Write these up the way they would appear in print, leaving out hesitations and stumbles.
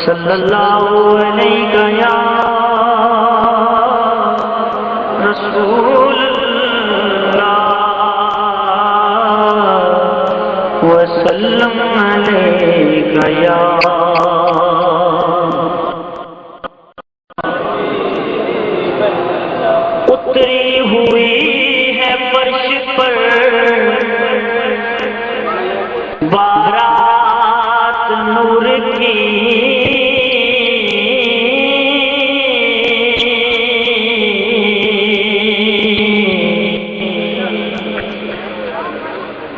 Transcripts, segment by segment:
صلی اللہ علیہ یا رسول اللہ وسلم علیہ یا اتری ہوئی ہے فرش پر بارات نور کی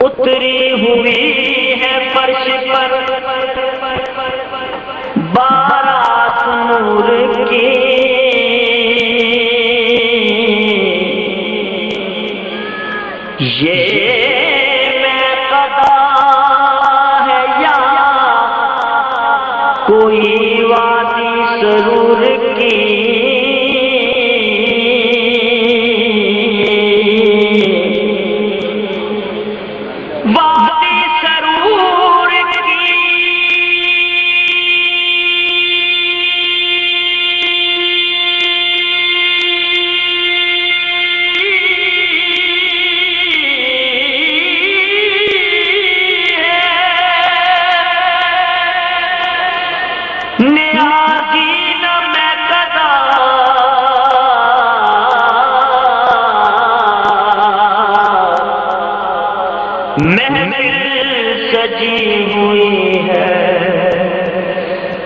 اتری ہوئی ہے فرش پر بارات نور کی یہ میں قضا ہے یا کوئی وادی سرور کی وادی سرور کی نیازین میں قضا محفل سجی ہوئی ہے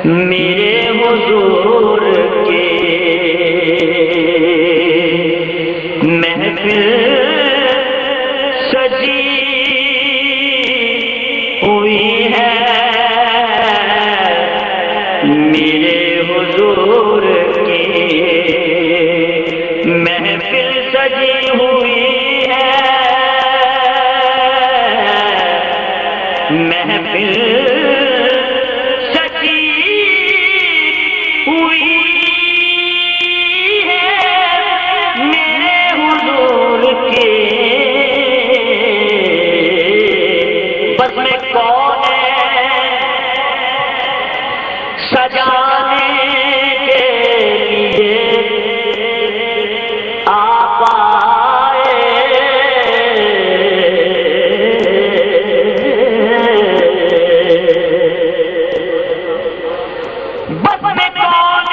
میرے حضور کے محفل سجی ہوئی ہے میرے حضور کی محفل سجی ہوئی ہے محفل سجی ہوئی ہے میرے حضور کی بس میں کون ہے سجانے کے لیے آپ آئے بس میں کون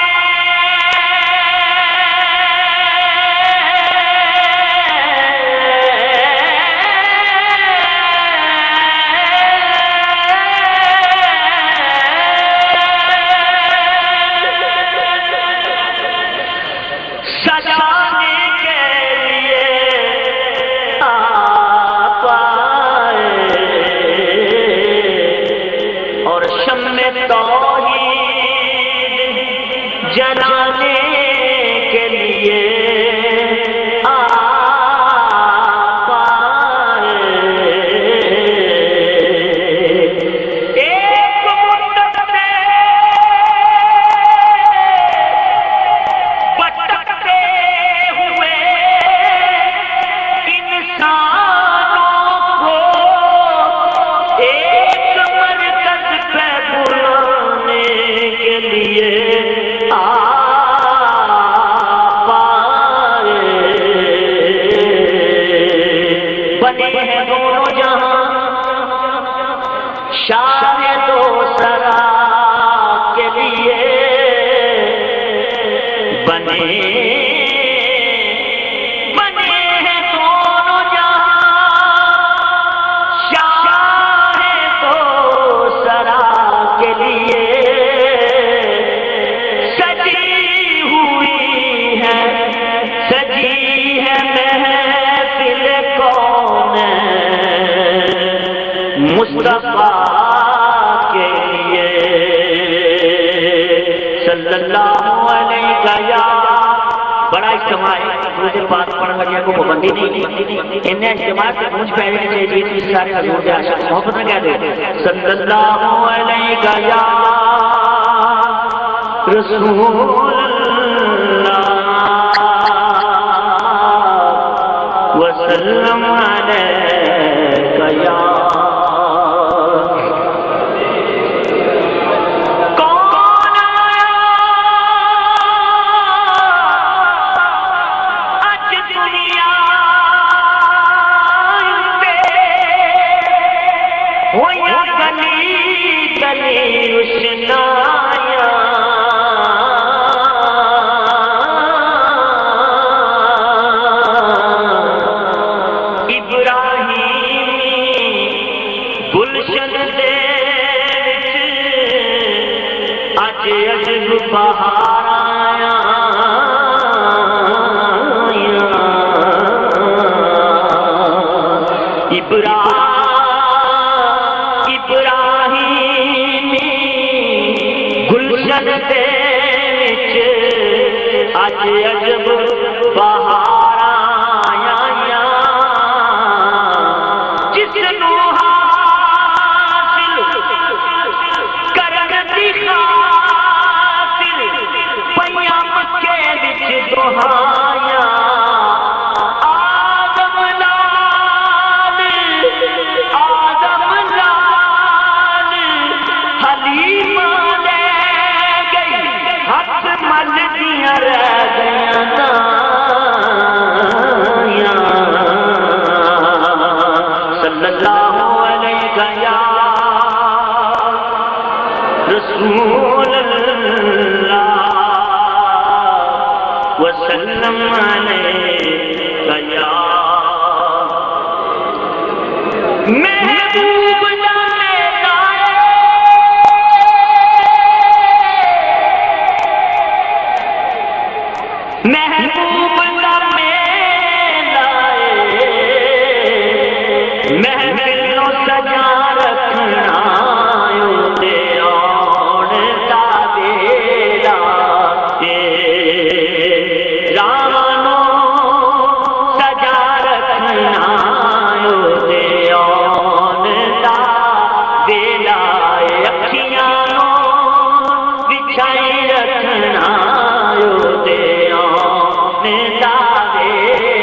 سجانے کے لیے آپ آئے اور شمع توحید جلانے کے لیے آپ آئے ایک مدت میں بھٹکتے ہوئے انسانوں کو ایک مرکز پہ بلانے کے لیے آپ آئے بنے ہیں دونوں جہاں شاہ دو سرا کے لیے بنے ہیں دونوں جہاں شاہ دو سرا کے لیے سجی ہوئی ہے محفل کون مصطفیٰ کے لیے صلی اللہ علیہ یا بڑا اجتماع ہے مجھے بات پڑھنے لگیا کو پابندی نہیں انہیں اجتماع سے پوچھ پہلے سے جیت سارے حضور کے عاشق محبت میں کہہ دے صلی اللہ علیہ یا رسول اللہ وسلم علیہ یا کون اج عجب بہار آیا ابراہیمی گلشن دے وچ اج عجب بہار آیا جس نو حاصل کرن دی خاطر پیاں مکے وچ دہایا صلی اللہ علیہ یا رسول اللہ وسلم علیہ یا محبوب محبوب محفل نو سجا رکھنا دے آن دا ویلا رامانو سجا رکھنا دے آن دا ویلا اکھیاں نو بچھائی رکھنا دے آن دا ویلا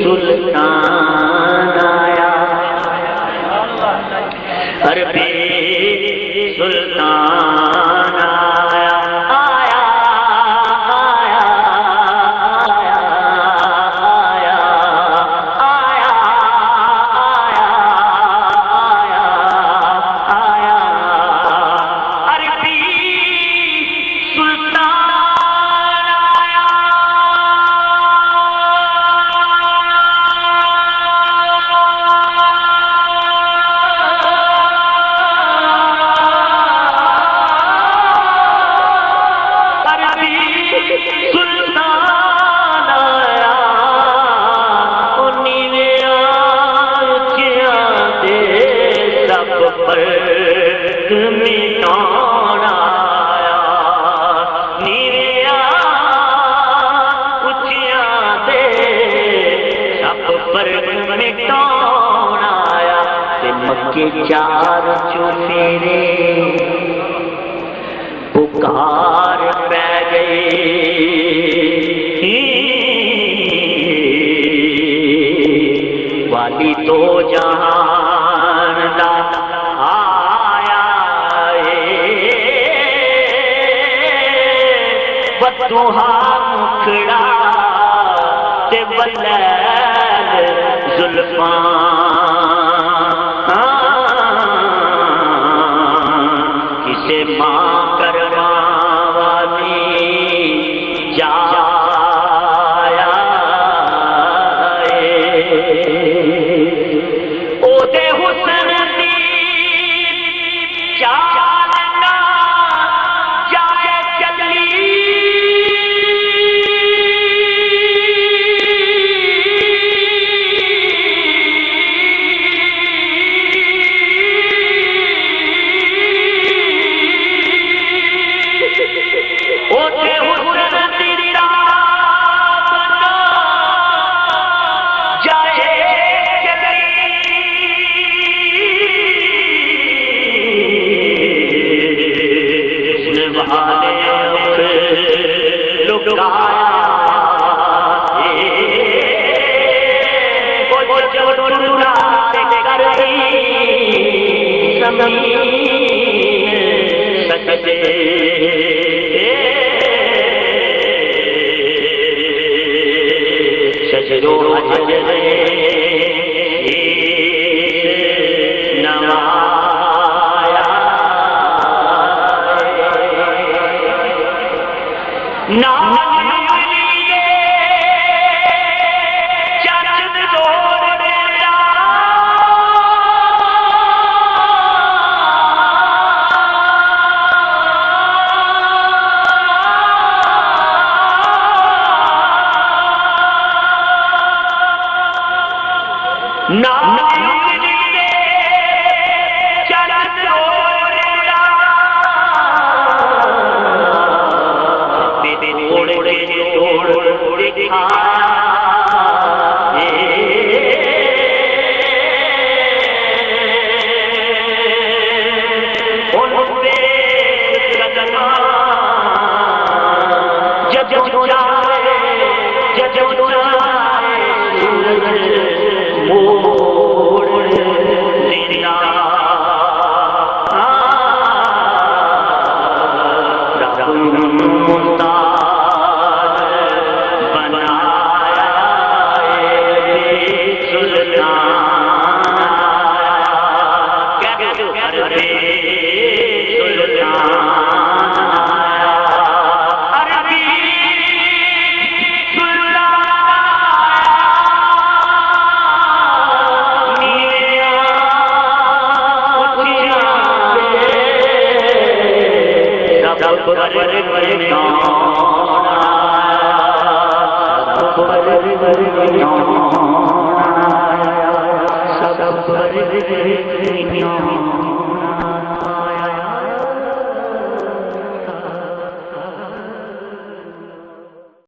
سلطان آیا عربی سلطان آیا آیا آیا آیا آیا آیا آیا عربی سلطان کے چار چفیرے پکار پہ گئی والی تو جہان دا آیا بدوہا مکھڑا تے بلیل زلفان کسے ماں کرواں والی جایا او دے حسن دی چال نہ جائے چلی سب ورگیاں سب ورگیاں سب ورگیاں